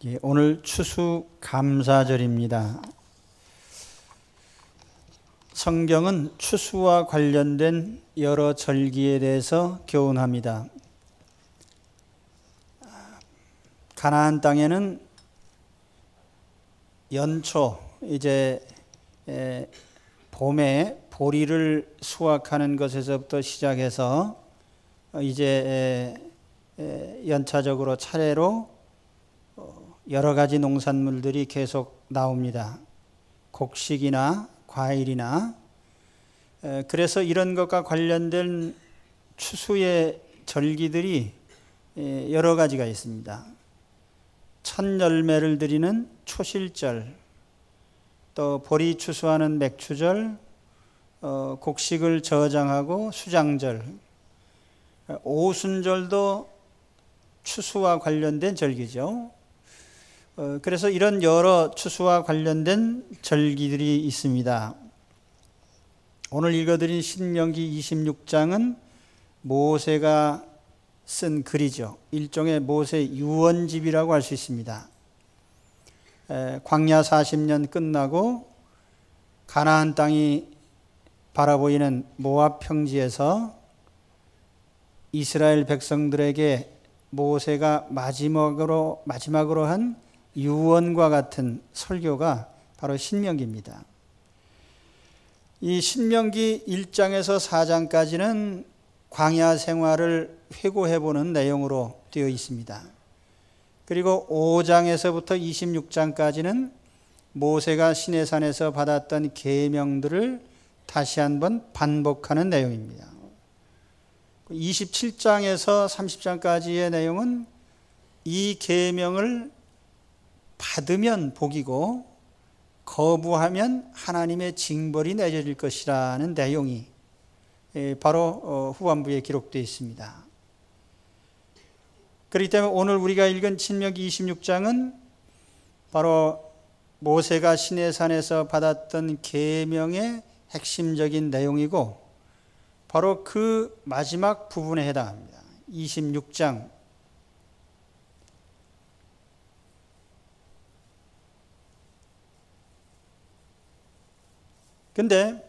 예, 오늘 추수감사절입니다. 성경은 추수와 관련된 여러 절기에 대해서 교훈합니다. 가나안 땅에는 연초 이제 봄에 보리를 수확하는 것에서부터 시작해서 이제 연차적으로 차례로 여러 가지 농산물들이 계속 나옵니다. 곡식이나 과일이나. 그래서 이런 것과 관련된 추수의 절기들이 여러 가지가 있습니다. 첫 열매를 드리는 초실절, 또 보리 추수하는 맥추절, 곡식을 저장하고 수장절, 오순절도 추수와 관련된 절기죠. 그래서 이런 여러 추수와 관련된 절기들이 있습니다. 오늘 읽어드린 신명기 26장은 모세가 쓴 글이죠. 일종의 모세 유언집이라고 할 수 있습니다. 광야 40년 끝나고 가나안 땅이 바라보이는 모압 평지에서 이스라엘 백성들에게 모세가 마지막으로 한 유언과 같은 설교가 바로 신명기입니다. 이 신명기 1장에서 4장까지는 광야 생활을 회고해보는 내용으로 되어 있습니다. 그리고 5장에서부터 26장까지는 모세가 시내산에서 받았던 계명들을 다시 한번 반복하는 내용입니다. 27장에서 30장까지의 내용은 이 계명을 받으면 복이고 거부하면 하나님의 징벌이 내려질 것이라는 내용이 바로 후반부에 기록되어 있습니다. 그렇기 때문에 오늘 우리가 읽은 신명기 26장은 바로 모세가 시내산에서 받았던 계명의 핵심적인 내용이고 바로 그 마지막 부분에 해당합니다. 26장 근데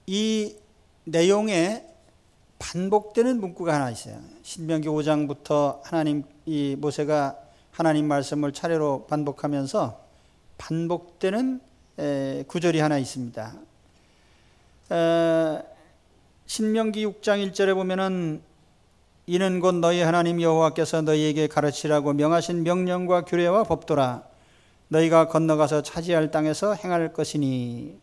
이 내용에 반복되는 문구가 하나 있어요. 신명기 5장부터 모세가 하나님 말씀을 차례로 반복하면서 반복되는 구절이 하나 있습니다. 신명기 6장 1절에 보면은 이는 곧 너희 하나님 여호와께서 너희에게 가르치라고 명하신 명령과 규례와 법도라. 너희가 건너가서 차지할 땅에서 행할 것이니.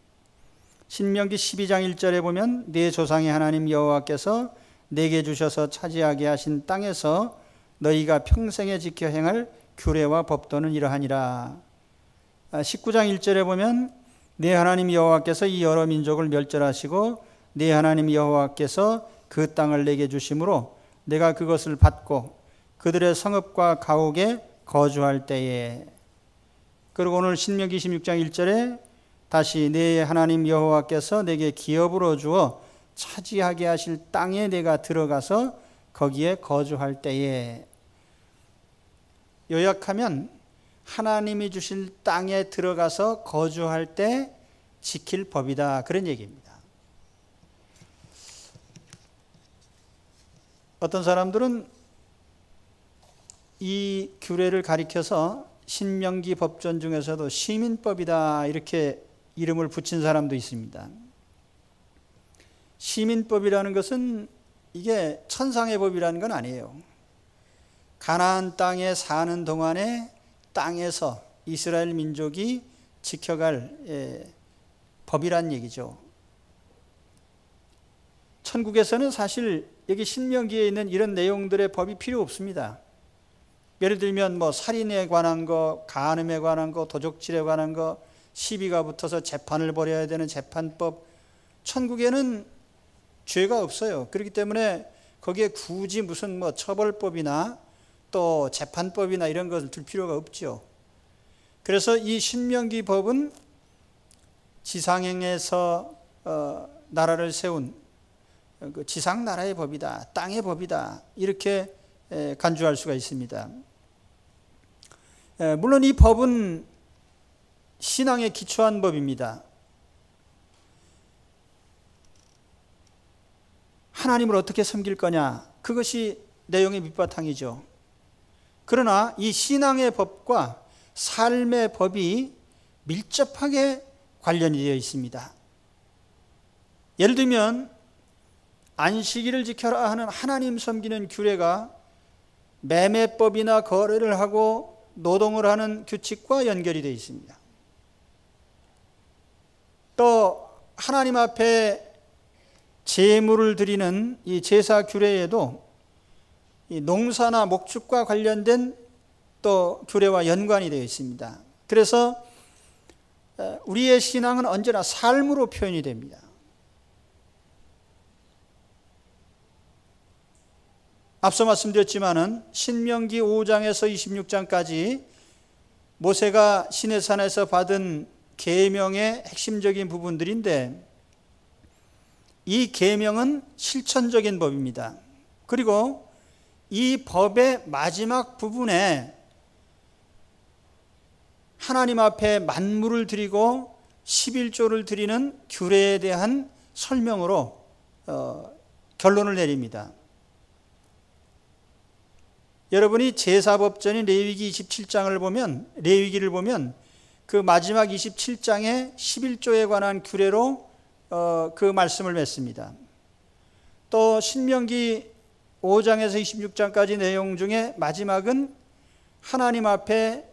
신명기 12장 1절에 보면 네 조상의 하나님 여호와께서 내게 주셔서 차지하게 하신 땅에서 너희가 평생에 지켜 행할 규례와 법도는 이러하니라. 19장 1절에 보면 네 하나님 여호와께서 이 여러 민족을 멸절하시고 네 하나님 여호와께서 그 땅을 내게 주심으로 내가 그것을 받고 그들의 성읍과 가옥에 거주할 때에. 그리고 오늘 신명기 26장 1절에 다시 네 하나님 여호와께서 내게 기업으로 주어 차지하게 하실 땅에 내가 들어가서 거기에 거주할 때에. 요약하면 하나님이 주실 땅에 들어가서 거주할 때 지킬 법이다, 그런 얘기입니다. 어떤 사람들은 이 규례를 가리켜서 신명기 법전 중에서도 시민법이다 이렇게 이름을 붙인 사람도 있습니다. 시민법이라는 것은 이게 천상의 법이라는 건 아니에요. 가나안 땅에 사는 동안에 땅에서 이스라엘 민족이 지켜갈 법이란 얘기죠. 천국에서는 사실 여기 신명기에 있는 이런 내용들의 법이 필요 없습니다. 예를 들면 살인에 관한 거, 간음에 관한 거, 도적질에 관한 거, 시비가 붙어서 재판을 벌여야 되는 재판법. 천국에는 죄가 없어요. 그렇기 때문에 거기에 굳이 무슨 처벌법이나 또 재판법이나 이런 것을 둘 필요가 없죠. 그래서 이 신명기 법은 지상행에서 나라를 세운 지상 나라의 법이다, 땅의 법이다, 이렇게 간주할 수가 있습니다. 물론 이 법은 신앙에 기초한 법입니다. 하나님을 어떻게 섬길 거냐, 그것이 내용의 밑바탕이죠. 그러나 이 신앙의 법과 삶의 법이 밀접하게 관련이 되어 있습니다. 예를 들면 안식일을 지켜라 하는 하나님 섬기는 규례가 매매법이나 거래를 하고 노동을 하는 규칙과 연결이 되어 있습니다. 또 하나님 앞에 제물을 드리는 이 제사 규례에도 이 농사나 목축과 관련된 또 규례와 연관이 되어 있습니다. 그래서 우리의 신앙은 언제나 삶으로 표현이 됩니다. 앞서 말씀드렸지만은 신명기 5장에서 26장까지 모세가 시내산에서 받은 계명의 핵심적인 부분들인데, 이 계명은 실천적인 법입니다. 그리고 이 법의 마지막 부분에 하나님 앞에 만물을 드리고 11조를 드리는 규례에 대한 설명으로 결론을 내립니다. 여러분이 제사법전인 레위기 27장을 보면, 레위기를 보면 그 마지막 27장의 11조에 관한 규례로 그 말씀을 맺습니다. 또 신명기 5장에서 26장까지 내용 중에 마지막은 하나님 앞에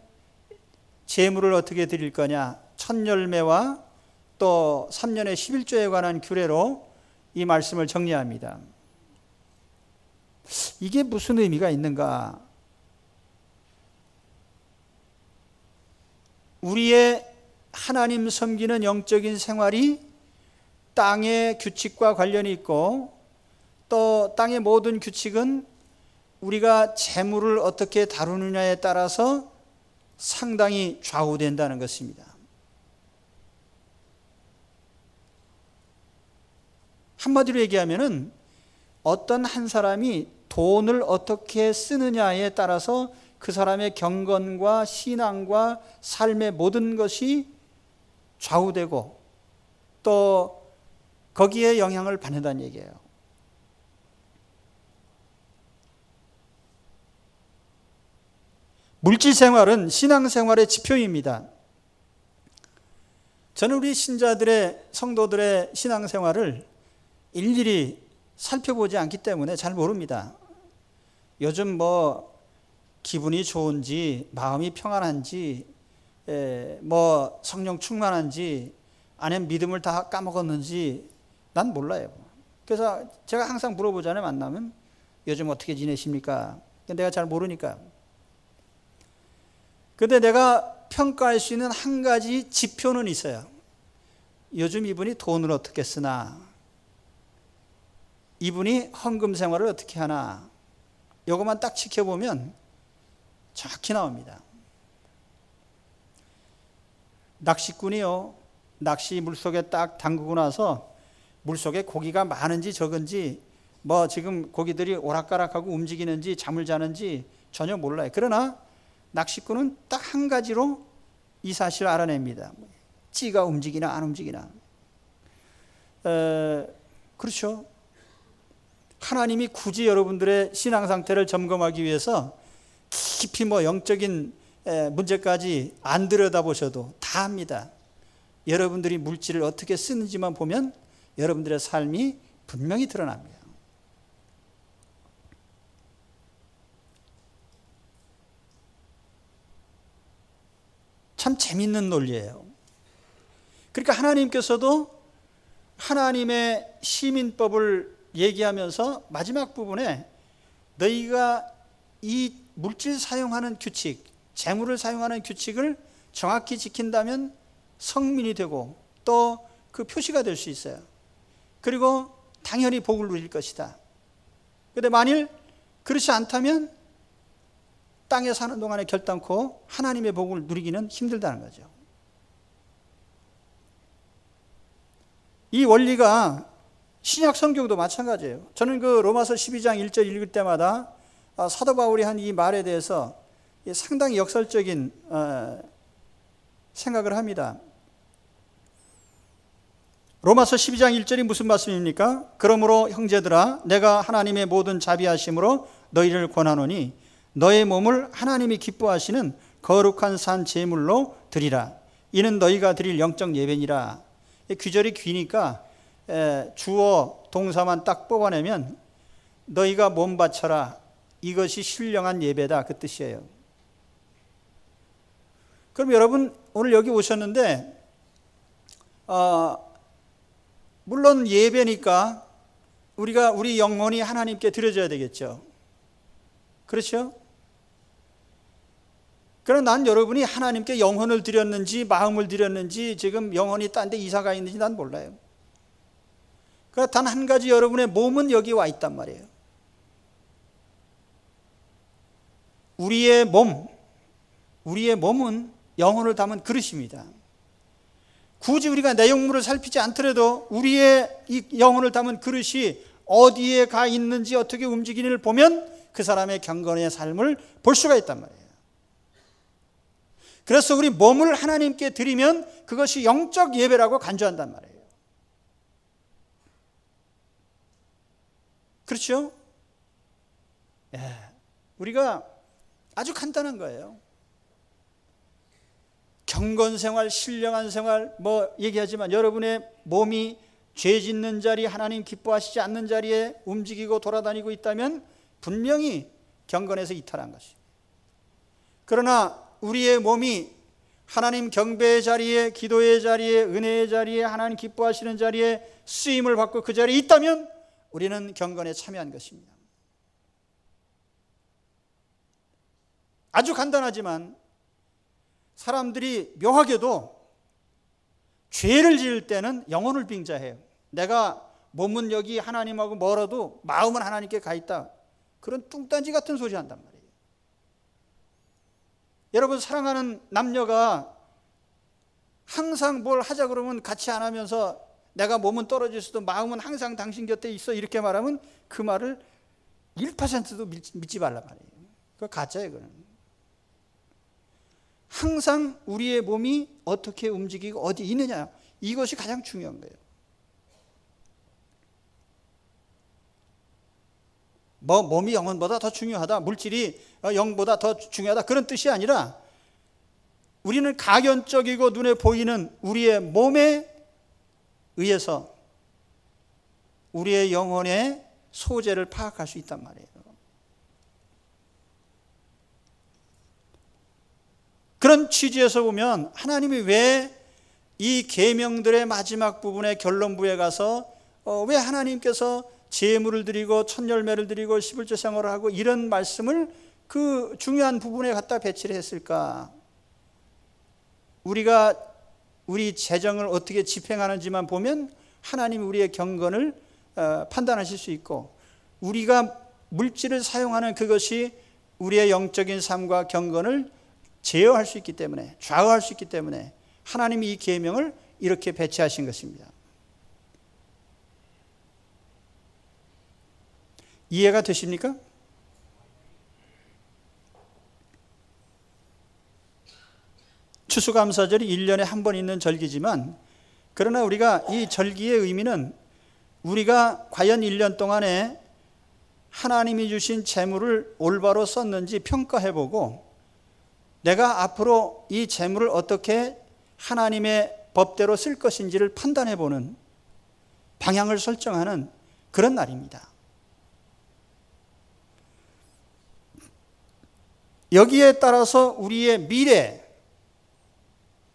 제물을 어떻게 드릴 거냐, 첫 열매와 또 3년의 11조에 관한 규례로 이 말씀을 정리합니다. 이게 무슨 의미가 있는가? 우리의 하나님 섬기는 영적인 생활이 땅의 규칙과 관련이 있고, 또 땅의 모든 규칙은 우리가 재물을 어떻게 다루느냐에 따라서 상당히 좌우된다는 것입니다. 한마디로 얘기하면은 어떤 한 사람이 돈을 어떻게 쓰느냐에 따라서 그 사람의 경건과 신앙과 삶의 모든 것이 좌우되고 또 거기에 영향을 받는다는 얘기예요. 물질 생활은 신앙 생활의 지표입니다. 저는 우리 신자들의, 성도들의 신앙 생활을 일일이 살펴보지 않기 때문에 잘 모릅니다. 요즘 뭐 기분이 좋은지, 마음이 평안한지, 뭐 성령 충만한지, 아니면 믿음을 다 까먹었는지 난 몰라요. 그래서 제가 항상 물어보잖아요. 만나면 요즘 어떻게 지내십니까? 내가 잘 모르니까. 근데 내가 평가할 수 있는 한 가지 지표는 있어요. 요즘 이분이 돈을 어떻게 쓰나, 이분이 헌금 생활을 어떻게 하나, 이것만 딱 지켜보면 정확히 나옵니다. 낚시꾼이요, 낚시 물속에 딱 담그고 나서 물속에 고기가 많은지 적은지, 뭐 지금 고기들이 오락가락하고 움직이는지 잠을 자는지 전혀 몰라요. 그러나 낚시꾼은 딱 한 가지로 이 사실을 알아냅니다. 찌가 움직이나 안 움직이나. 그렇죠. 하나님이 굳이 여러분들의 신앙 상태를 점검하기 위해서 깊이 뭐 영적인 문제까지 안 들여다보셔도 다 합니다. 여러분들이 물질을 어떻게 쓰는지만 보면 여러분들의 삶이 분명히 드러납니다. 참 재밌는 논리예요. 그러니까 하나님께서도 하나님의 시민법을 얘기하면서 마지막 부분에 너희가 이 물질 사용하는 규칙, 재물을 사용하는 규칙을 정확히 지킨다면 성민이 되고 또 그 표시가 될 수 있어요. 그리고 당연히 복을 누릴 것이다. 그런데 만일 그렇지 않다면 땅에 사는 동안에 결단코 하나님의 복을 누리기는 힘들다는 거죠. 이 원리가 신약 성경도 마찬가지예요. 저는 그 로마서 12장 1절 읽을 때마다 사도 바울이 한 이 말에 대해서 상당히 역설적인 생각을 합니다. 로마서 12장 1절이 무슨 말씀입니까? 그러므로 형제들아 내가 하나님의 모든 자비하심으로 너희를 권하노니 너의 몸을 하나님이 기뻐하시는 거룩한 산 제물로 드리라. 이는 너희가 드릴 영적 예배니라. 귀절이 귀니까 주어 동사만 딱 뽑아내면 너희가 몸 바쳐라. 이것이 신령한 예배다. 그 뜻이에요. 그럼 여러분 오늘 여기 오셨는데 물론 예배니까 우리가 우리 영혼이 하나님께 드려져야 되겠죠. 그렇죠? 그러나 난 여러분이 하나님께 영혼을 드렸는지 마음을 드렸는지 지금 영혼이 딴 데 이사가 있는지 난 몰라요. 그러나 단 한 가지 여러분의 몸은 여기 와 있단 말이에요. 우리의 몸은 영혼을 담은 그릇입니다. 굳이 우리가 내용물을 살피지 않더라도 우리의 이 영혼을 담은 그릇이 어디에 가 있는지 어떻게 움직이는지를 보면 그 사람의 경건의 삶을 볼 수가 있단 말이에요. 그래서 우리 몸을 하나님께 드리면 그것이 영적 예배라고 간주한단 말이에요. 그렇죠? 우리가 아주 간단한 거예요. 경건생활, 신령한 생활 뭐 얘기하지만 여러분의 몸이 죄 짓는 자리, 하나님 기뻐하시지 않는 자리에 움직이고 돌아다니고 있다면 분명히 경건에서 이탈한 것이에요. 그러나 우리의 몸이 하나님 경배의 자리에, 기도의 자리에, 은혜의 자리에, 하나님 기뻐하시는 자리에 쓰임을 받고 그 자리에 있다면 우리는 경건에 참여한 것입니다. 아주 간단하지만 사람들이 묘하게도 죄를 지을 때는 영혼을 빙자해요. 내가 몸은 여기 하나님하고 멀어도 마음은 하나님께 가 있다. 그런 뚱딴지 같은 소리 한단 말이에요. 여러분 사랑하는 남녀가 항상 뭘 하자 그러면 같이 안 하면서 내가 몸은 떨어져 있어도 마음은 항상 당신 곁에 있어 이렇게 말하면 그 말을 1%도 믿지 말란 말이에요. 그거 가짜예요. 그건. 항상 우리의 몸이 어떻게 움직이고 어디 있느냐 이것이 가장 중요한 거예요. 뭐 몸이 영혼보다 더 중요하다, 물질이 영보다 더 중요하다 그런 뜻이 아니라 우리는 가견적이고 눈에 보이는 우리의 몸에 의해서 우리의 영혼의 소재를 파악할 수 있단 말이에요. 그런 취지에서 보면 하나님이 왜 이 계명들의 마지막 부분의 결론부에 가서 왜 하나님께서 제물을 드리고 첫 열매를 드리고 11조 생활을 하고 이런 말씀을 그 중요한 부분에 갖다 배치를 했을까? 우리가 우리 재정을 어떻게 집행하는지만 보면 하나님이 우리의 경건을 판단하실 수 있고 우리가 물질을 사용하는 그것이 우리의 영적인 삶과 경건을 제어할 수 있기 때문에 좌우할 수 있기 때문에 하나님이 이 계명을 이렇게 배치하신 것입니다. 이해가 되십니까? 추수감사절이 1년에 한 번 있는 절기지만 그러나 우리가 이 절기의 의미는 우리가 과연 1년 동안에 하나님이 주신 재물을 올바로 썼는지 평가해보고 내가 앞으로 이 재물을 어떻게 하나님의 법대로 쓸 것인지를 판단해보는 방향을 설정하는 그런 날입니다. 여기에 따라서 우리의 미래,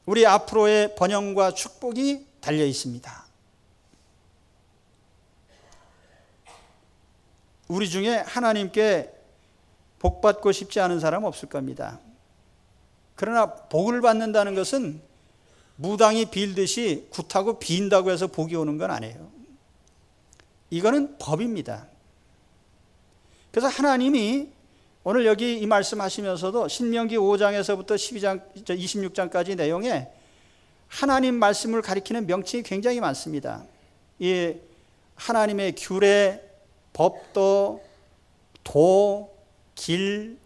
우리 앞으로의 번영과 축복이 달려 있습니다. 우리 중에 하나님께 복받고 싶지 않은 사람 없을 겁니다. 그러나 복을 받는다는 것은 무당이 빌듯이 굿하고 빈다고 해서 복이 오는 건 아니에요. 이거는 법입니다. 그래서 하나님이 오늘 여기 이 말씀하시면서도 신명기 5장에서부터 26장까지 내용에 하나님 말씀을 가리키는 명칭이 굉장히 많습니다. 이 하나님의 규례, 법도, 도, 길,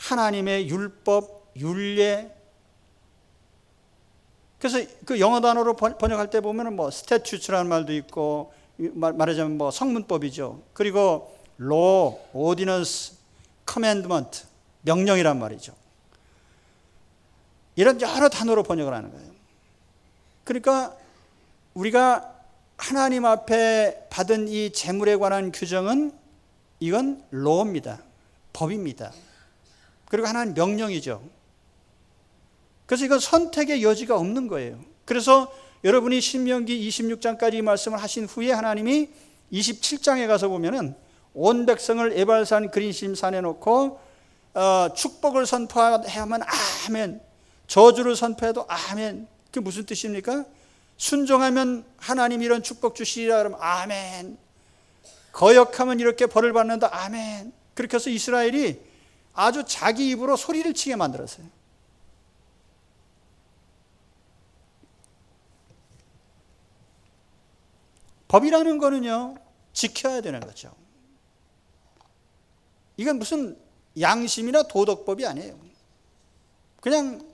하나님의 율법, 율례. 그래서 그 영어 단어로 번역할 때 보면은 뭐 스태튜츠라는 말도 있고, 말하자면 뭐 성문법이죠. 그리고 law, ordinance, commandment, 명령이란 말이죠. 이런 여러 단어로 번역을 하는 거예요. 그러니까 우리가 하나님 앞에 받은 이 재물에 관한 규정은 이건 law입니다. 법입니다. 그리고 하나님 명령이죠. 그래서 이건 선택의 여지가 없는 거예요. 그래서 여러분이 신명기 26장까지 이 말씀을 하신 후에 하나님이 27장에 가서 보면은 온 백성을 에발산 그리심 산에 놓고 축복을 선포하면 아멘, 저주를 선포해도 아멘. 그게 무슨 뜻입니까? 순종하면 하나님 이런 축복 주시리라 그러면 아멘, 거역하면 이렇게 벌을 받는다 아멘. 그렇게 해서 이스라엘이 아주 자기 입으로 소리를 치게 만들었어요. 법이라는 거는요, 지켜야 되는 거죠. 이건 무슨 양심이나 도덕법이 아니에요. 그냥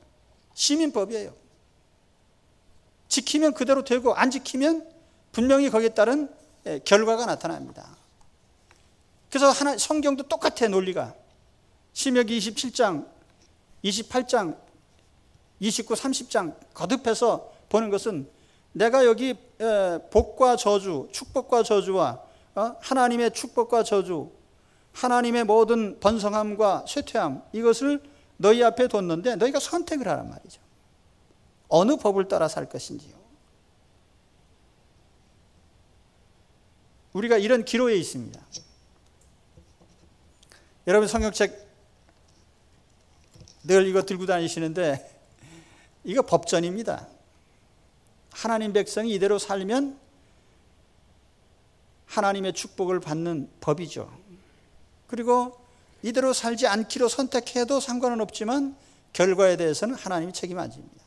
시민법이에요. 지키면 그대로 되고 안 지키면 분명히 거기에 따른 결과가 나타납니다. 그래서 성경도 똑같아, 논리가. 신명기 27장, 28장, 29, 30장 거듭해서 보는 것은 내가 여기 복과 저주, 축복과 저주와 하나님의 축복과 저주, 하나님의 모든 번성함과 쇠퇴함, 이것을 너희 앞에 뒀는데 너희가 선택을 하란 말이죠. 어느 법을 따라 살 것인지요. 우리가 이런 기로에 있습니다. 여러분 성경책 늘 이거 들고 다니시는데 이거 법전입니다. 하나님 백성이 이대로 살면 하나님의 축복을 받는 법이죠. 그리고 이대로 살지 않기로 선택해도 상관은 없지만 결과에 대해서는 하나님이 책임 안 집니다.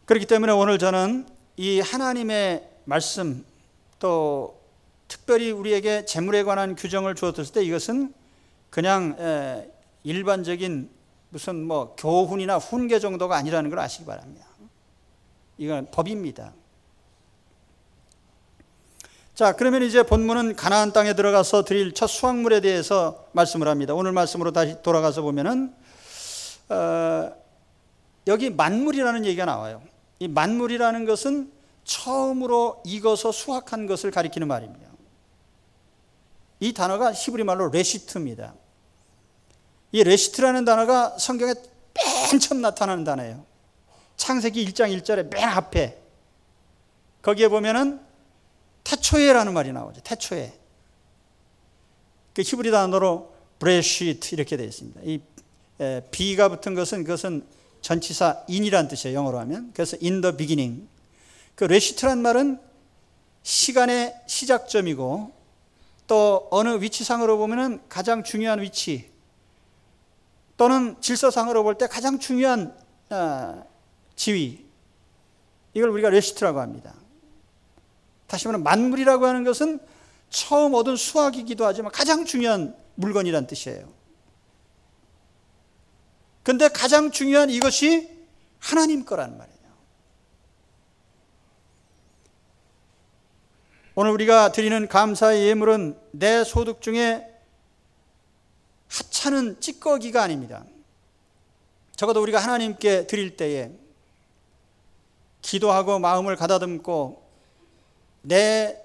그렇기 때문에 오늘 저는 이 하나님의 말씀, 또 특별히 우리에게 재물에 관한 규정을 주었을 때 이것은 그냥 일반적인 무슨 뭐 교훈이나 훈계 정도가 아니라는 걸 아시기 바랍니다. 이건 법입니다. 자, 그러면 이제 본문은 가나안 땅에 들어가서 드릴 첫 수확물에 대해서 말씀을 합니다. 오늘 말씀으로 다시 돌아가서 보면은 여기 만물이라는 얘기가 나와요. 이 만물이라는 것은 처음으로 익어서 수확한 것을 가리키는 말입니다. 이 단어가 히브리 말로 레시트입니다. 이 레시트라는 단어가 성경에 맨 처음 나타나는 단어예요. 창세기 1장 1절에 맨 앞에 거기에 보면은 태초에라는 말이 나오죠. 태초에. 그 히브리 단어로 브레시트 이렇게 되어 있습니다. 이 B가 붙은 것은 그것은 전치사 in이란 뜻이에요. 영어로 하면. 그래서 in the beginning. 그 레시트란 말은 시간의 시작점이고 또 어느 위치상으로 보면은 가장 중요한 위치 또는 질서상으로 볼 때 가장 중요한 지위, 이걸 우리가 레시트라고 합니다. 다시 말하면 만물이라고 하는 것은 처음 얻은 수확이기도 하지만 가장 중요한 물건이란 뜻이에요. 그런데 가장 중요한 이것이 하나님 거란 말이에요. 오늘 우리가 드리는 감사의 예물은 내 소득 중에 하찮은 찌꺼기가 아닙니다. 적어도 우리가 하나님께 드릴 때에 기도하고 마음을 가다듬고 내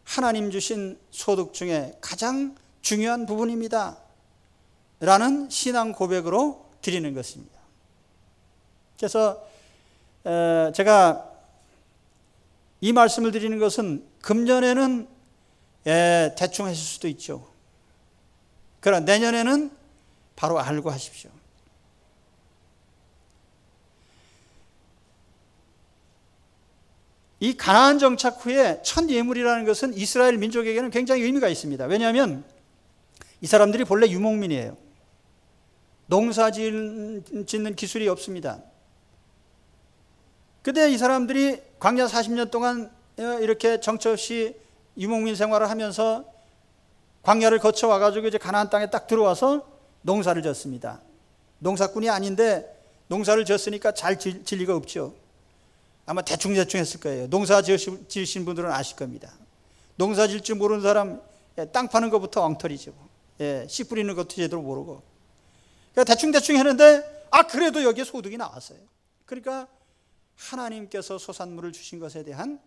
하나님 주신 소득 중에 가장 중요한 부분입니다 라는 신앙 고백으로 드리는 것입니다. 그래서 제가 이 말씀을 드리는 것은 금년에는 대충 하실 수도 있죠. 그러나 내년에는 바로 알고 하십시오. 이 가나안 정착 후에 첫 예물이라는 것은 이스라엘 민족에게는 굉장히 의미가 있습니다. 왜냐하면 이 사람들이 본래 유목민이에요. 농사 짓는 기술이 없습니다. 그런데 이 사람들이 광야 40년 동안 이렇게 정처 없이 유목민 생활을 하면서 광야를 거쳐 와가지고 이제 가나안 땅에 딱 들어와서 농사를 졌습니다. 농사꾼이 아닌데 농사를 졌으니까 잘 질 리가 없죠. 아마 대충대충 했을 거예요. 농사 지으신 분들은 아실 겁니다. 농사 질 줄 모르는 사람 땅 파는 것부터 엉터리죠. 씨 뿌리는 것도 제대로 모르고. 그러니까 대충대충 했는데 그래도 여기에 소득이 나왔어요. 그러니까 하나님께서 소산물을 주신 것에 대한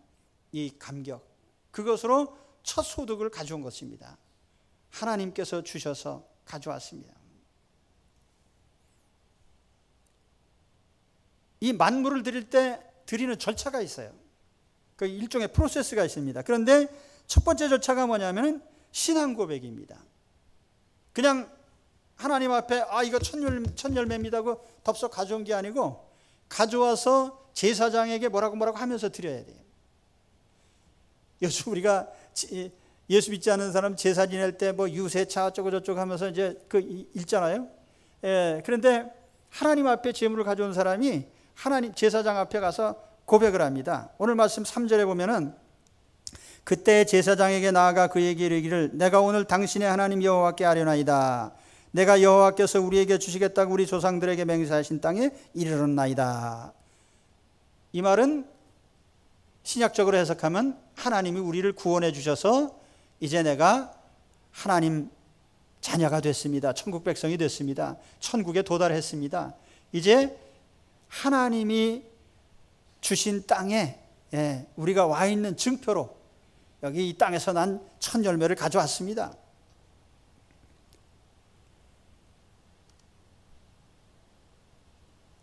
이 감격, 그것으로 첫 소득을 가져온 것입니다. 하나님께서 주셔서 가져왔습니다. 이 만물을 드릴 때 드리는 절차가 있어요. 그 일종의 프로세스가 있습니다. 그런데 첫 번째 절차가 뭐냐면 신앙 고백입니다. 그냥 하나님 앞에 이거 첫 열매입니다 하고 덥석 가져온 게 아니고 가져와서 제사장에게 뭐라고 하면서 드려야 돼요. 요즘 우리가 예수 믿지 않는 사람 제사 지낼 때 뭐 유세차 어쩌고 저쩌고 하면서 이제 읽잖아요. 그런데 하나님 앞에 제물을 가져온 사람이 하나님 제사장 앞에 가서 고백을 합니다. 오늘 말씀 3절에 보면은 그때 제사장에게 나아가 그에게 이르기를 내가 오늘 당신의 하나님 여호와께 아뢰나이다. 내가 여호와께서 우리에게 주시겠다고 우리 조상들에게 맹세하신 땅에 이르렀나이다. 이 말은 신약적으로 해석하면 하나님이 우리를 구원해 주셔서 이제 내가 하나님 자녀가 됐습니다. 천국 백성이 됐습니다. 천국에 도달했습니다. 이제 하나님이 주신 땅에 우리가 와 있는 증표로 여기 이 땅에서 난 첫 열매를 가져왔습니다.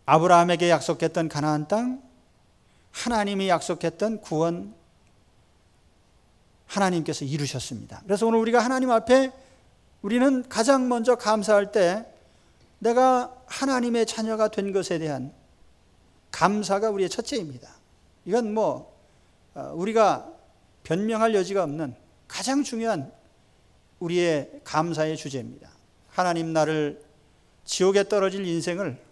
아브라함에게 약속했던 가나안 땅, 하나님이 약속했던 구원, 하나님께서 이루셨습니다. 그래서 오늘 우리가 하나님 앞에 우리는 가장 먼저 감사할 때 내가 하나님의 자녀가 된 것에 대한 감사가 우리의 첫째입니다. 이건 우리가 변명할 여지가 없는 가장 중요한 우리의 감사의 주제입니다. 하나님 나를 지옥에 떨어질 인생을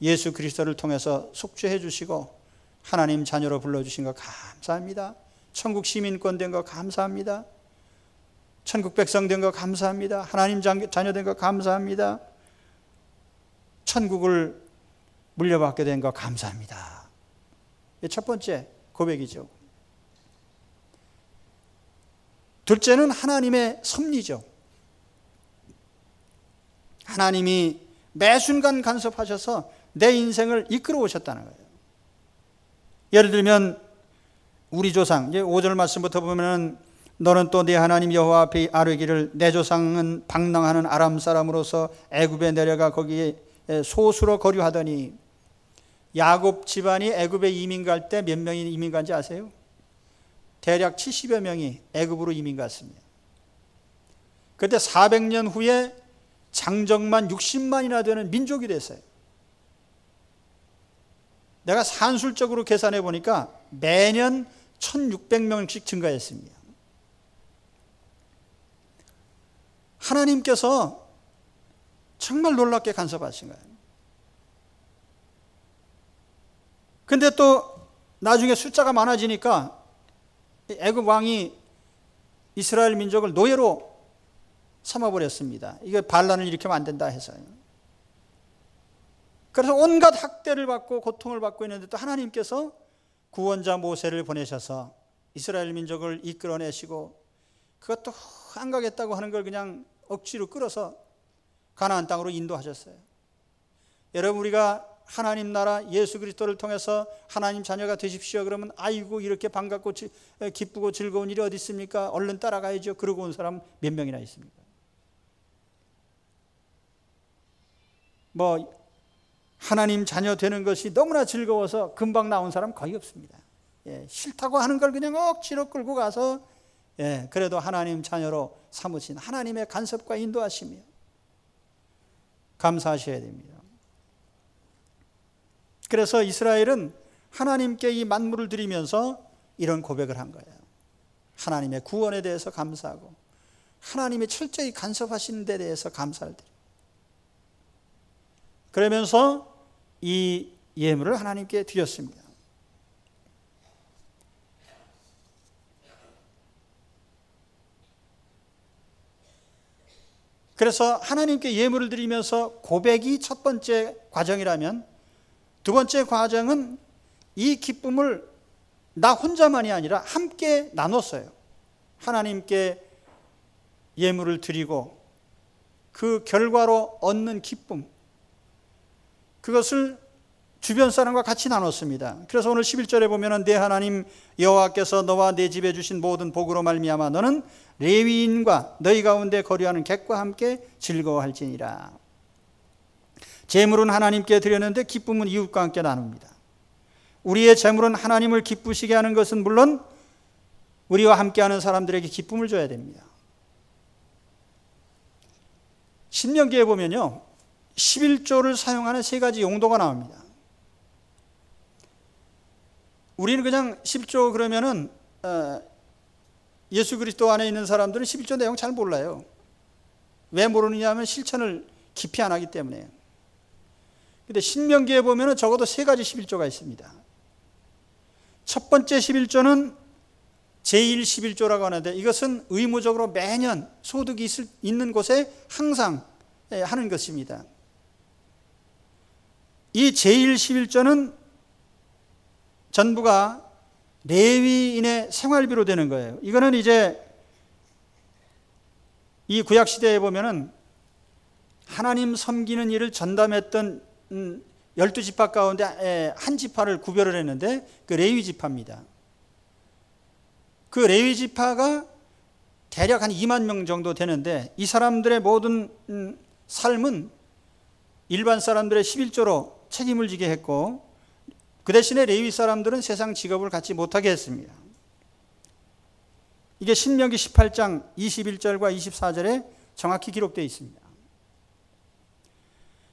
예수 그리스도를 통해서 속죄해 주시고 하나님 자녀로 불러주신 것 감사합니다. 천국 시민권 된 것 감사합니다. 천국 백성 된 것 감사합니다. 하나님 자녀 된 것 감사합니다. 천국을 물려받게 된 것 감사합니다. 첫 번째 고백이죠. 둘째는 하나님의 섭리죠. 하나님이 매 순간 간섭하셔서 내 인생을 이끌어 오셨다는 거예요. 예를 들면 우리 조상, 이제 5절 말씀부터 보면 너는 또 네 하나님 여호와 앞에 아뢰기를 내 조상은 방랑하는 아람 사람으로서 애굽에 내려가 거기에 소수로 거류하더니, 야곱 집안이 애굽에 이민 갈 때 몇 명이 이민 간지 아세요? 대략 70여 명이 애굽으로 이민 갔습니다. 그때 400년 후에 장정만 60만이나 되는 민족이 됐어요. 내가 산술적으로 계산해 보니까 매년 1600명씩 증가했습니다. 하나님께서 정말 놀랍게 간섭하신 거예요. 근데 또 나중에 숫자가 많아지니까 애굽 왕이 이스라엘 민족을 노예로 삼아버렸습니다. 이게 반란을 일으키면 안 된다 해서요. 그래서 온갖 학대를 받고 고통을 받고 있는데 또 하나님께서 구원자 모세를 보내셔서 이스라엘 민족을 이끌어내시고 그것도 안 가겠다고 하는 걸 그냥 억지로 끌어서 가나안 땅으로 인도하셨어요. 여러분, 우리가 하나님 나라 예수 그리스도를 통해서 하나님 자녀가 되십시오 그러면 아이고 이렇게 반갑고 기쁘고 즐거운 일이 어디 있습니까? 얼른 따라가야죠. 그러고 온 사람 몇 명이나 있습니까? 하나님 자녀 되는 것이 너무나 즐거워서 금방 나온 사람 거의 없습니다. 싫다고 하는 걸 그냥 억지로 끌고 가서 그래도 하나님 자녀로 삼으신 하나님의 간섭과 인도하시며 감사하셔야 됩니다. 그래서 이스라엘은 하나님께 이 만물을 드리면서 이런 고백을 한 거예요. 하나님의 구원에 대해서 감사하고 하나님이 철저히 간섭하신 데 대해서 감사를 드려요. 그러면서 이 예물을 하나님께 드렸습니다. 그래서 하나님께 예물을 드리면서 고백이 첫 번째 과정이라면, 두 번째 과정은 이 기쁨을 나 혼자만이 아니라 함께 나눴어요. 하나님께 예물을 드리고 그 결과로 얻는 기쁨, 그것을 주변 사람과 같이 나눴습니다. 그래서 오늘 11절에 보면은 내 하나님 여호와께서 너와 내 집에 주신 모든 복으로 말미암아 너는 레위인과 너희 가운데 거류하는 객과 함께 즐거워할지니라. 재물은 하나님께 드렸는데 기쁨은 이웃과 함께 나눕니다. 우리의 재물은 하나님을 기쁘시게 하는 것은 물론 우리와 함께하는 사람들에게 기쁨을 줘야 됩니다. 신명기에 보면요, 11조를 사용하는 세 가지 용도가 나옵니다. 우리는 그냥 11조 그러면은 예수 그리스도 안에 있는 사람들은 11조 내용 잘 몰라요. 왜 모르느냐 하면 실천을 깊이 안 하기 때문에. 근데 신명기에 보면은 적어도 세 가지 11조가 있습니다. 첫 번째 11조는 제1 11조라고 하는데, 이것은 의무적으로 매년 소득이 있는 곳에 항상 하는 것입니다. 이 제1 11조는 전부가 레위인의 생활비로 되는 거예요. 이거는 이제 이 구약 시대에 보면은 하나님 섬기는 일을 전담했던 12지파 가운데 한 지파를 구별을 했는데 그 레위 지파입니다. 그 레위 지파가 대략 한 2만 명 정도 되는데, 이 사람들의 모든 삶은 일반 사람들의 11조로 책임을 지게 했고, 그 대신에 레위 사람들은 세상 직업을 갖지 못하게 했습니다. 이게 신명기 18장 21절과 24절에 정확히 기록되어 있습니다.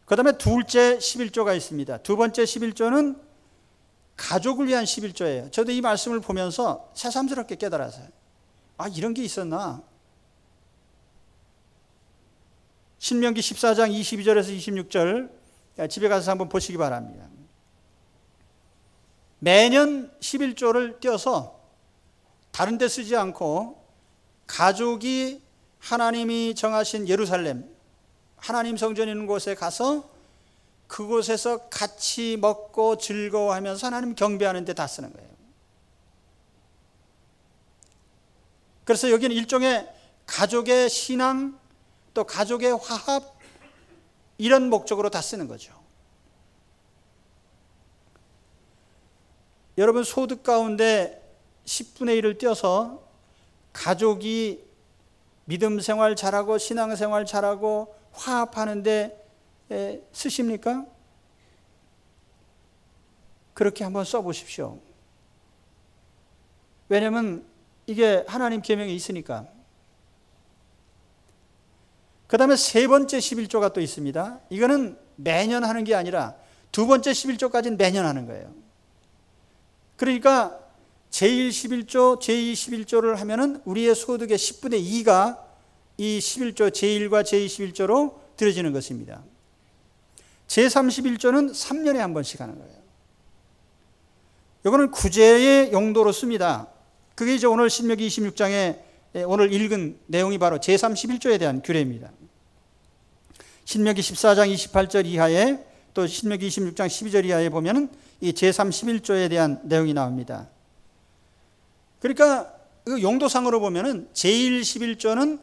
그 다음에 둘째 11조가 있습니다. 두 번째 11조는 가족을 위한 11조예요. 저도 이 말씀을 보면서 새삼스럽게 깨달았어요. 아, 이런 게 있었나? 신명기 14장 22절에서 26절 집에 가서 한번 보시기 바랍니다. 매년 11조를 떼어서 다른 데 쓰지 않고 가족이 하나님이 정하신 예루살렘, 하나님 성전이 있는 곳에 가서 그곳에서 같이 먹고 즐거워하면서 하나님 경배하는 데 다 쓰는 거예요. 그래서 여기는 일종의 가족의 신앙, 또 가족의 화합, 이런 목적으로 다 쓰는 거죠. 여러분, 소득 가운데 10분의 1을 떼어서 가족이 믿음 생활 잘하고 신앙 생활 잘하고 화합하는데 쓰십니까? 그렇게 한번 써보십시오. 왜냐하면 이게 하나님 계명에 있으니까. 그 다음에 세 번째 11조가 또 있습니다. 이거는 매년 하는 게 아니라 두 번째 11조까지는 매년 하는 거예요. 그러니까 제1 11조, 제2 11조를 하면은 우리의 소득의 10분의 2가 이 11조, 제1과 제2 11조로 들여지는 것입니다. 제3 11조는 3년에 한 번씩 하는 거예요. 이거는 구제의 용도로 씁니다. 그게 이제 오늘 신명기 26장에 오늘 읽은 내용이 바로 제3 11조에 대한 규례입니다. 신명기 14장 28절 이하에 또 신명기 26장 12절 이하에 보면은 이 제3 11조에 대한 내용이 나옵니다. 그러니까 그 용도상으로 보면은 제1 11조는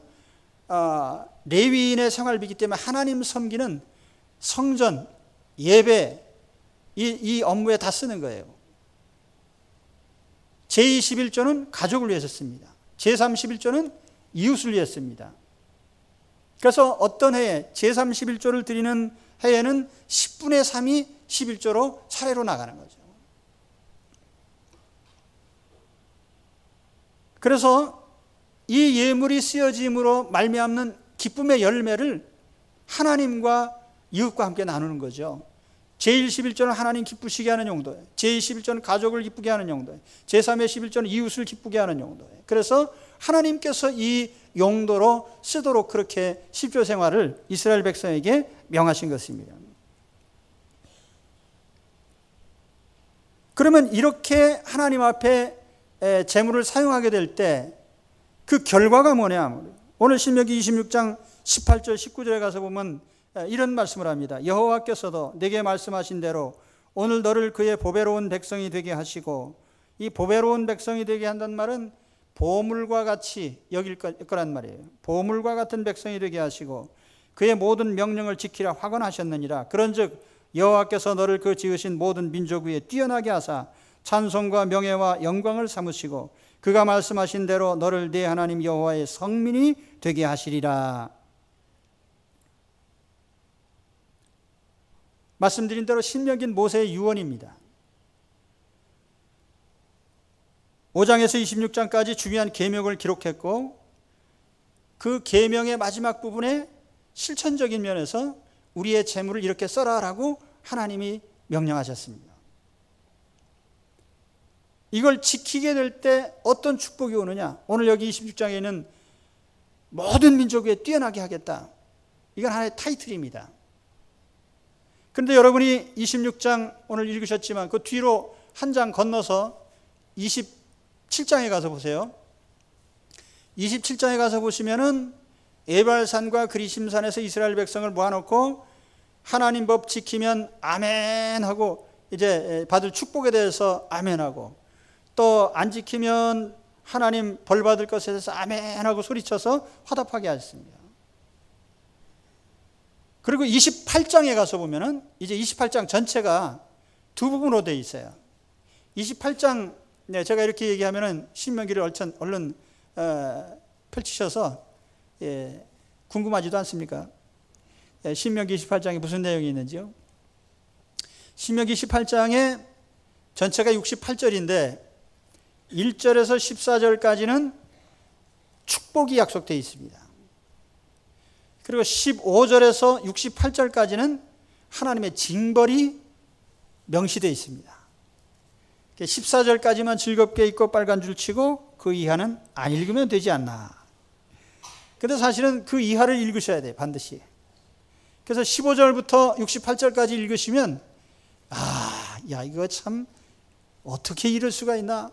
레위인의 생활비이기 때문에 하나님 섬기는 성전, 예배, 이 업무에 다 쓰는 거예요. 제2 11조는 가족을 위해서 씁니다. 제3 11조는 이웃을 위해 씁니다. 그래서 어떤 해에 제3 11조를 드리는 해에는 10분의 3이 11조로 차례로 나가는 거죠. 그래서 이 예물이 쓰여짐으로 말미암는 기쁨의 열매를 하나님과 이웃과 함께 나누는 거죠. 제1 11조는 하나님 기쁘시게 하는 용도예요. 제2 11조는 가족을 기쁘게 하는 용도예요. 제3의 11조는 이웃을 기쁘게 하는 용도예요. 그래서 하나님께서 이 용도로 쓰도록 그렇게 10조 생활을 이스라엘 백성에게 명하신 것입니다. 그러면 이렇게 하나님 앞에 재물을 사용하게 될 때 그 결과가 뭐냐? 오늘 신명기 26장 18절 19절에 가서 보면 이런 말씀을 합니다. 여호와께서도 내게 말씀하신 대로 오늘 너를 그의 보배로운 백성이 되게 하시고, 이 보배로운 백성이 되게 한다는 말은 보물과 같이 여길 거란 말이에요. 보물과 같은 백성이 되게 하시고 그의 모든 명령을 지키라 확언하셨느니라. 그런즉 여호와께서 너를 그 지으신 모든 민족 위에 뛰어나게 하사 찬송과 명예와 영광을 삼으시고 그가 말씀하신 대로 너를 네 하나님 여호와의 성민이 되게 하시리라. 말씀드린 대로 신명기는 모세의 유언입니다. 5장에서 26장까지 중요한 계명을 기록했고, 그 계명의 마지막 부분에 실천적인 면에서 우리의 재물을 이렇게 써라라고 하나님이 명령하셨습니다. 이걸 지키게 될 때 어떤 축복이 오느냐? 오늘 여기 26장에는 모든 민족 위에 뛰어나게 하겠다. 이건 하나의 타이틀입니다. 그런데 여러분이 26장 오늘 읽으셨지만 그 뒤로 한 장 건너서 27장에 가서 보세요. 27장에 가서 보시면은 에발산과 그리심산에서 이스라엘 백성을 모아놓고 하나님 법 지키면 아멘 하고 이제 받을 축복에 대해서 아멘 하고, 또 안 지키면 하나님 벌 받을 것에 대해서 아멘 하고 소리쳐서 화답하게 하셨습니다. 그리고 28장에 가서 보면은 이제 28장 전체가 두 부분으로 되어 있어요. 28장, 제가 이렇게 얘기하면은 신명기를 얼른 펼치셔서 궁금하지도 않습니까? 신명기 28장에 무슨 내용이 있는지요? 신명기 18장에 전체가 68절인데 1절에서 14절까지는 축복이 약속되어 있습니다. 그리고 15절에서 68절까지는 하나님의 징벌이 명시되어 있습니다. 14절까지만 즐겁게 읽고 빨간 줄 치고 그 이하는 안 읽으면 되지 않나. 근데 사실은 그 이하를 읽으셔야 돼요, 반드시. 그래서 15절부터 68절까지 읽으시면 야 이거 참 어떻게 이럴 수가 있나.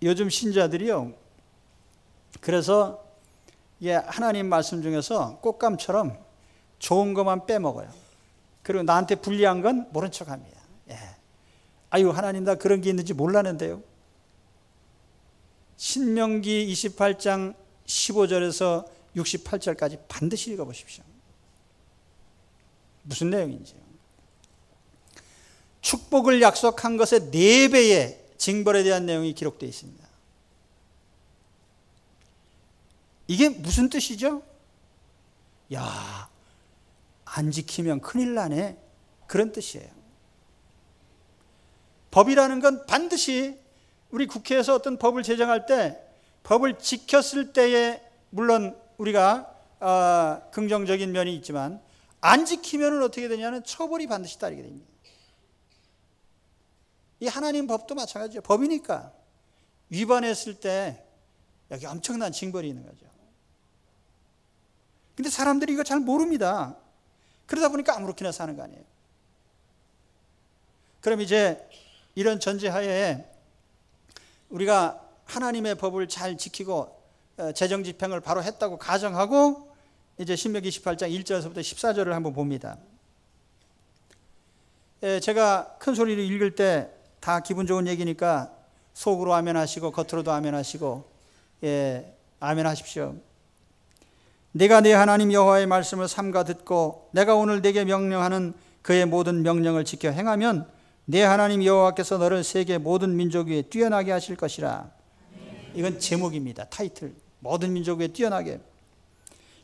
요즘 신자들이요, 그래서 하나님 말씀 중에서 꽃감처럼 좋은 것만 빼먹어요. 그리고 나한테 불리한 건 모른 척합니다. 아유, 하나님 나 그런 게 있는지 몰랐는데요. 신명기 28장 15절에서 68절까지 반드시 읽어보십시오. 무슨 내용인지요? 축복을 약속한 것의 4배의 징벌에 대한 내용이 기록되어 있습니다. 이게 무슨 뜻이죠? 야, 안 지키면 큰일 나네, 그런 뜻이에요. 법이라는 건 반드시 우리 국회에서 어떤 법을 제정할 때 법을 지켰을 때에 물론 우리가 긍정적인 면이 있지만 안 지키면 어떻게 되냐면 처벌이 반드시 따르게 됩니다. 이 하나님 법도 마찬가지죠. 법이니까 위반했을 때 여기 엄청난 징벌이 있는 거죠. 근데 사람들이 이거 잘 모릅니다. 그러다 보니까 아무렇게나 사는 거 아니에요. 그럼 이제 이런 전제하에 우리가 하나님의 법을 잘 지키고 재정 집행을 바로 했다고 가정하고 이제 신명기 18장 1절에서부터 14절을 한번 봅니다. 제가 큰 소리로 읽을 때 다 기분 좋은 얘기니까 속으로 아멘 하시고 겉으로도 아멘 하시고 아멘 하십시오. 내가 네 하나님 여호와의 말씀을 삼가 듣고 내가 오늘 네게 명령하는 그의 모든 명령을 지켜 행하면 네 하나님 여호와께서 너를 세계 모든 민족 위에 뛰어나게 하실 것이라. 이건 제목입니다. 타이틀. 모든 민족 위에 뛰어나게.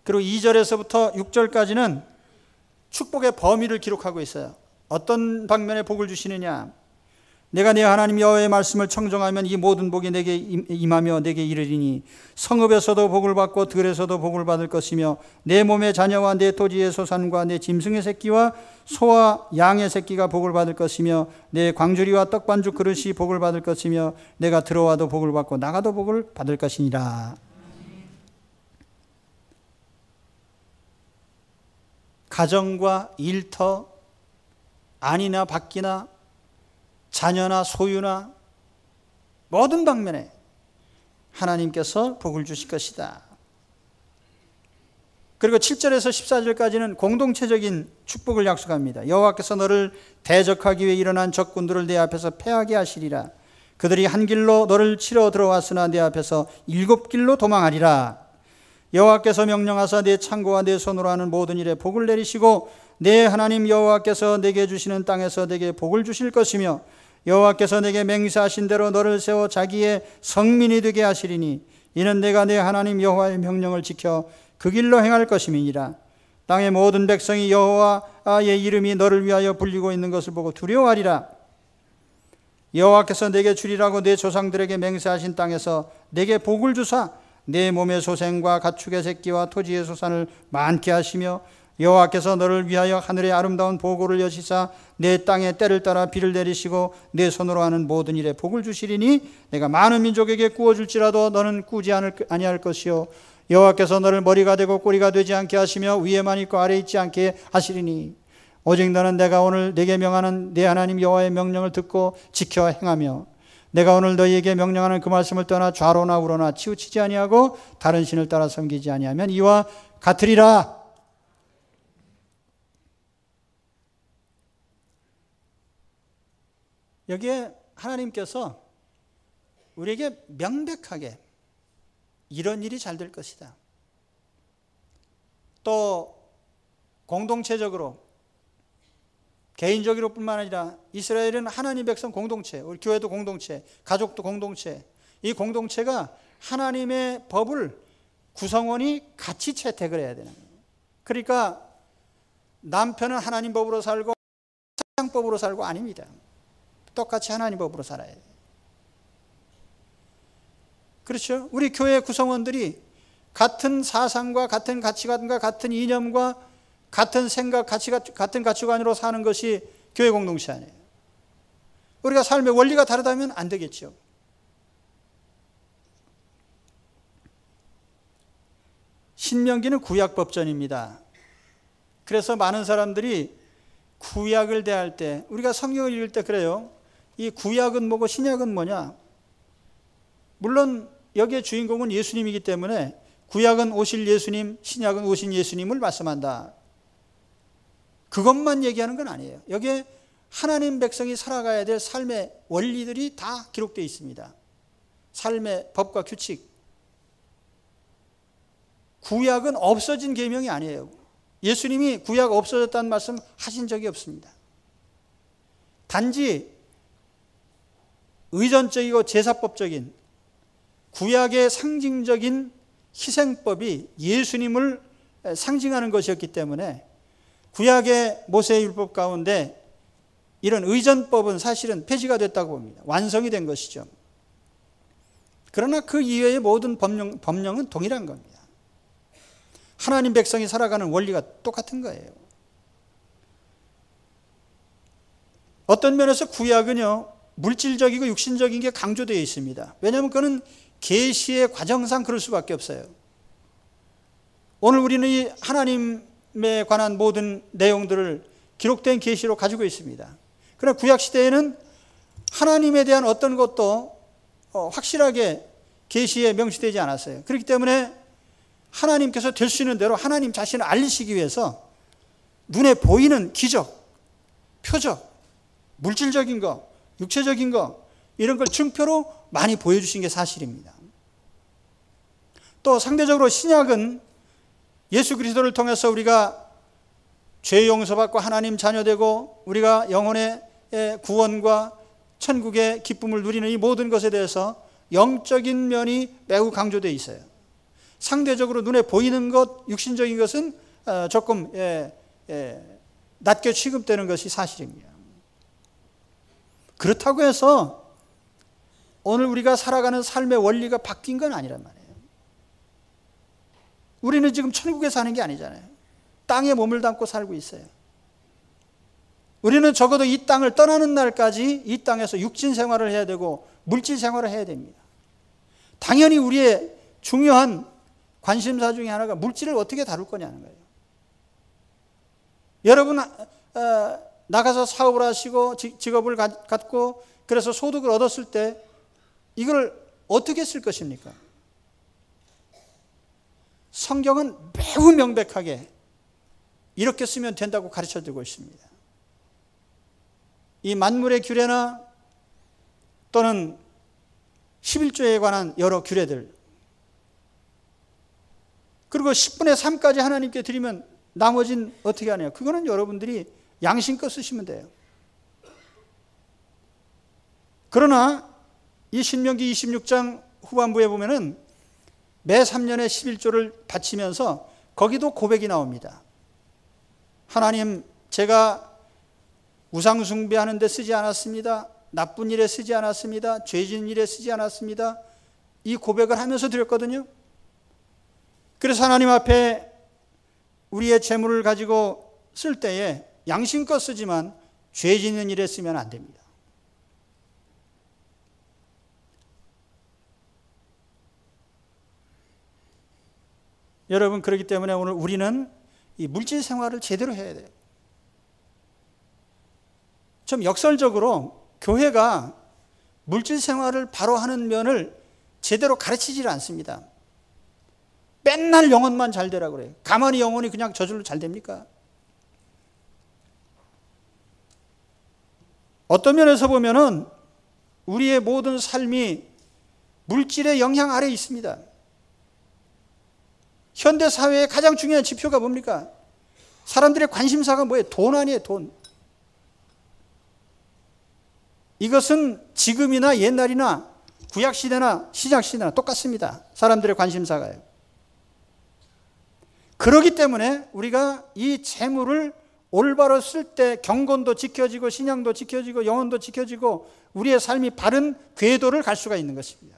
그리고 2절에서부터 6절까지는 축복의 범위를 기록하고 있어요. 어떤 방면에 복을 주시느냐. 내가 네 하나님 여호와의 말씀을 청정하면 이 모든 복이 내게 임하며 내게 이르리니 성읍에서도 복을 받고 들에서도 복을 받을 것이며 내 몸의 자녀와 내 토지의 소산과 내 짐승의 새끼와 소와 양의 새끼가 복을 받을 것이며 내 광주리와 떡반죽 그릇이 복을 받을 것이며 내가 들어와도 복을 받고 나가도 복을 받을 것이니라. 가정과 일터, 안이나 밖이나 자녀나 소유나 모든 방면에 하나님께서 복을 주실 것이다. 그리고 7절에서 14절까지는 공동체적인 축복을 약속합니다. 여호와께서 너를 대적하기 위해 일어난 적군들을 내 앞에서 패하게 하시리라. 그들이 한 길로 너를 치러 들어왔으나 내 앞에서 7길로 도망하리라. 여호와께서 명령하사 내 창고와 내 손으로 하는 모든 일에 복을 내리시고 내 하나님 여호와께서 내게 주시는 땅에서 내게 복을 주실 것이며 여호와께서 내게 맹세하신 대로 너를 세워 자기의 성민이 되게 하시리니 이는 내가 내 하나님 여호와의 명령을 지켜 그 길로 행할 것임이니라. 땅의 모든 백성이 여호와의 이름이 너를 위하여 불리고 있는 것을 보고 두려워하리라. 여호와께서 내게 주리라고 내 조상들에게 맹세하신 땅에서 내게 복을 주사 내 몸의 소생과 가축의 새끼와 토지의 소산을 많게 하시며 여호와께서 너를 위하여 하늘의 아름다운 보고를 여시사 내 땅에 때를 따라 비를 내리시고 내 손으로 하는 모든 일에 복을 주시리니 내가 많은 민족에게 구워줄지라도 너는 꾸지 아니할 것이요 여호와께서 너를 머리가 되고 꼬리가 되지 않게 하시며 위에만 있고 아래에 있지 않게 하시리니 오직 너는 내가 오늘 내게 명하는 내 하나님 여호와의 명령을 듣고 지켜 행하며 내가 오늘 너희에게 명령하는 그 말씀을 떠나 좌로나 우로나 치우치지 아니하고 다른 신을 따라 섬기지 아니하면 이와 같으리라. 여기에 하나님께서 우리에게 명백하게 이런 일이 잘 될 것이다. 또 공동체적으로 개인적으로 뿐만 아니라 이스라엘은 하나님 백성 공동체, 우리 교회도 공동체, 가족도 공동체, 이 공동체가 하나님의 법을 구성원이 같이 채택을 해야 되는 거예요. 그러니까 남편은 하나님 법으로 살고 세상 법으로 살고 아닙니다. 똑같이 하나님 법으로 살아야 돼요. 그렇죠? 우리 교회 구성원들이 같은 사상과 같은 가치관과 같은 이념과 같은 생각, 같은 가치관으로 사는 것이 교회 공동체 아니에요. 우리가 삶의 원리가 다르다면 안 되겠죠. 신명기는 구약 법전입니다. 그래서 많은 사람들이 구약을 대할 때, 우리가 성경을 읽을 때 그래요. 이 구약은 뭐고 신약은 뭐냐? 물론 여기에 주인공은 예수님이기 때문에 구약은 오실 예수님, 신약은 오신 예수님을 말씀한다. 그것만 얘기하는 건 아니에요. 여기에 하나님 백성이 살아가야 될 삶의 원리들이 다 기록되어 있습니다. 삶의 법과 규칙. 구약은 없어진 계명이 아니에요. 예수님이 구약 없어졌다는 말씀 하신 적이 없습니다. 단지 의전적이고 제사법적인 구약의 상징적인 희생법이 예수님을 상징하는 것이었기 때문에 구약의 모세의 율법 가운데 이런 의전법은 사실은 폐지가 됐다고 봅니다. 완성이 된 것이죠. 그러나 그 이외의 모든 법령은 동일한 겁니다. 하나님 백성이 살아가는 원리가 똑같은 거예요. 어떤 면에서 구약은요, 물질적이고 육신적인 게 강조되어 있습니다. 왜냐하면 그거는 계시의 과정상 그럴 수밖에 없어요. 오늘 우리는 이 하나님에 관한 모든 내용들을 기록된 계시로 가지고 있습니다. 그러나 구약 시대에는 하나님에 대한 어떤 것도 확실하게 계시에 명시되지 않았어요. 그렇기 때문에 하나님께서 될 수 있는 대로 하나님 자신을 알리시기 위해서 눈에 보이는 기적, 표적, 물질적인 거, 육체적인 거, 이런 걸 증표로 많이 보여주신 게 사실입니다. 또 상대적으로 신약은 예수 그리스도를 통해서 우리가 죄 용서받고 하나님 자녀되고 우리가 영혼의 구원과 천국의 기쁨을 누리는 이 모든 것에 대해서 영적인 면이 매우 강조되어 있어요. 상대적으로 눈에 보이는 것, 육신적인 것은 조금 낮게 취급되는 것이 사실입니다. 그렇다고 해서 오늘 우리가 살아가는 삶의 원리가 바뀐 건 아니란 말이에요. 우리는 지금 천국에 사는 게 아니잖아요. 땅에 몸을 담고 살고 있어요. 우리는 적어도 이 땅을 떠나는 날까지 이 땅에서 육신 생활을 해야 되고 물질 생활을 해야 됩니다. 당연히 우리의 중요한 관심사 중에 하나가 물질을 어떻게 다룰 거냐는 거예요. 여러분 나가서 사업을 하시고 직업을 갖고 그래서 소득을 얻었을 때 이걸 어떻게 쓸 것입니까? 성경은 매우 명백하게 이렇게 쓰면 된다고 가르쳐주고 있습니다. 이 만물의 규례나 또는 11조에 관한 여러 규례들, 그리고 10분의 3까지 하나님께 드리면 나머지는 어떻게 하냐? 그거는 여러분들이 양심껏 쓰시면 돼요. 그러나 이 신명기 26장 후반부에 보면은 매 3년에 11조를 바치면서 거기도 고백이 나옵니다. 하나님, 제가 우상 숭배하는 데 쓰지 않았습니다. 나쁜 일에 쓰지 않았습니다. 죄 지은 일에 쓰지 않았습니다. 이 고백을 하면서 드렸거든요. 그래서 하나님 앞에 우리의 재물을 가지고 쓸 때에 양심껏 쓰지만 죄 짓는 일에 쓰면 안 됩니다. 여러분, 그렇기 때문에 오늘 우리는 이 물질 생활을 제대로 해야 돼요. 좀 역설적으로 교회가 물질 생활을 바로 하는 면을 제대로 가르치질 않습니다. 맨날 영혼만 잘 되라고 그래요. 가만히 영혼이 그냥 저절로 잘 됩니까? 어떤 면에서 보면은 우리의 모든 삶이 물질의 영향 아래에 있습니다. 현대 사회의 가장 중요한 지표가 뭡니까? 사람들의 관심사가 뭐예요? 돈 아니에요, 돈. 이것은 지금이나 옛날이나 구약시대나 신약시대나 똑같습니다. 사람들의 관심사가요. 그렇기 때문에 우리가 이 재물을 올바로 쓸 때 경건도 지켜지고 신앙도 지켜지고 영혼도 지켜지고 우리의 삶이 바른 궤도를 갈 수가 있는 것입니다.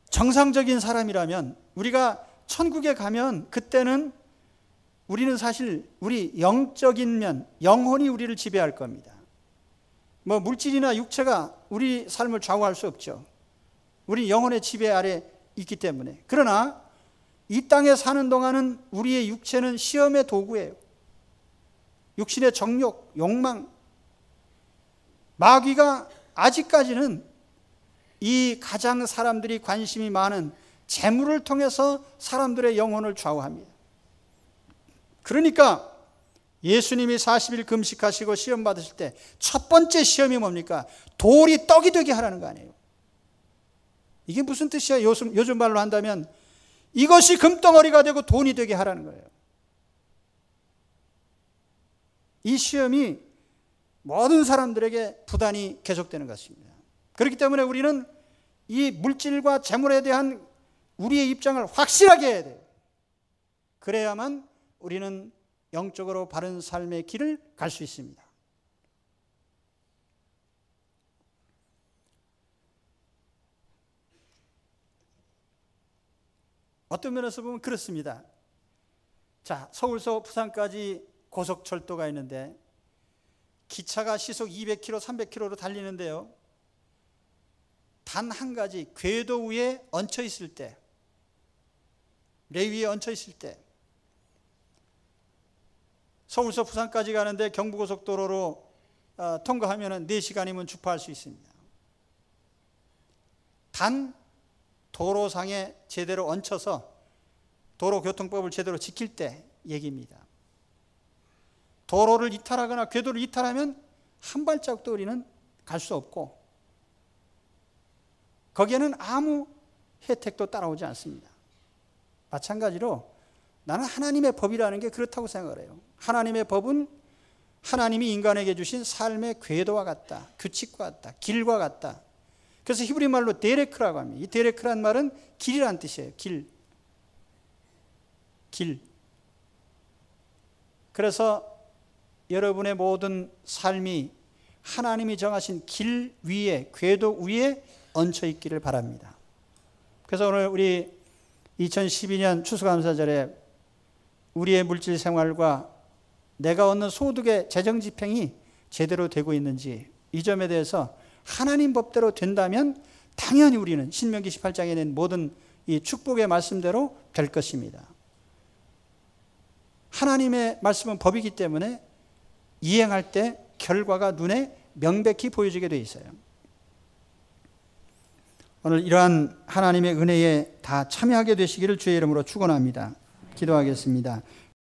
정상적인 사람이라면 우리가 천국에 가면 그때는 우리는 사실 우리 영적인 면, 영혼이 우리를 지배할 겁니다. 뭐 물질이나 육체가 우리 삶을 좌우할 수 없죠. 우리 영혼의 지배 아래 있기 때문에. 그러나 이 땅에 사는 동안은 우리의 육체는 시험의 도구예요. 육신의 정욕, 욕망, 마귀가 아직까지는 이 가장 사람들이 관심이 많은 재물을 통해서 사람들의 영혼을 좌우합니다. 그러니까 예수님이 40일 금식하시고 시험 받으실 때 첫 번째 시험이 뭡니까? 돌이 떡이 되게 하라는 거 아니에요. 이게 무슨 뜻이야? 요즘 말로 한다면 이것이 금덩어리가 되고 돈이 되게 하라는 거예요. 이 시험이 모든 사람들에게 부단히 계속되는 것입니다. 그렇기 때문에 우리는 이 물질과 재물에 대한 우리의 입장을 확실하게 해야 돼요. 그래야만 우리는 영적으로 바른 삶의 길을 갈 수 있습니다. 어떤 면에서 보면 그렇습니다. 자, 서울서 부산까지 고속철도가 있는데 기차가 시속 200km, 300km로 달리는데요. 단 한 가지, 궤도 위에 얹혀 있을 때, 레 위에 얹혀 있을 때, 서울서 부산까지 가는데 경부고속도로로 통과하면 4시간이면 주파할 수 있습니다. 단 도로상에 제대로 얹혀서 도로교통법을 제대로 지킬 때 얘기입니다. 도로를 이탈하거나 궤도를 이탈하면 한 발짝도 우리는 갈 수 없고 거기에는 아무 혜택도 따라오지 않습니다. 마찬가지로 나는 하나님의 법이라는 게 그렇다고 생각을 해요. 하나님의 법은 하나님이 인간에게 주신 삶의 궤도와 같다. 규칙과 같다. 길과 같다. 그래서 히브리 말로 데레크라고 합니다. 이 데레크란 말은 길이란 뜻이에요. 길. 그래서 여러분의 모든 삶이 하나님이 정하신 길 위에, 궤도 위에 얹혀 있기를 바랍니다. 그래서 오늘 우리 2012년 추수감사절에 우리의 물질 생활과 내가 얻는 소득의 재정 집행이 제대로 되고 있는지 이 점에 대해서 하나님 법대로 된다면 당연히 우리는 신명기 18장에 낸 모든 이 축복의 말씀대로 될 것입니다. 하나님의 말씀은 법이기 때문에 이행할 때 결과가 눈에 명백히 보여지게 돼 있어요. 오늘 이러한 하나님의 은혜에 다 참여하게 되시기를 주의 이름으로 축원합니다. 기도하겠습니다.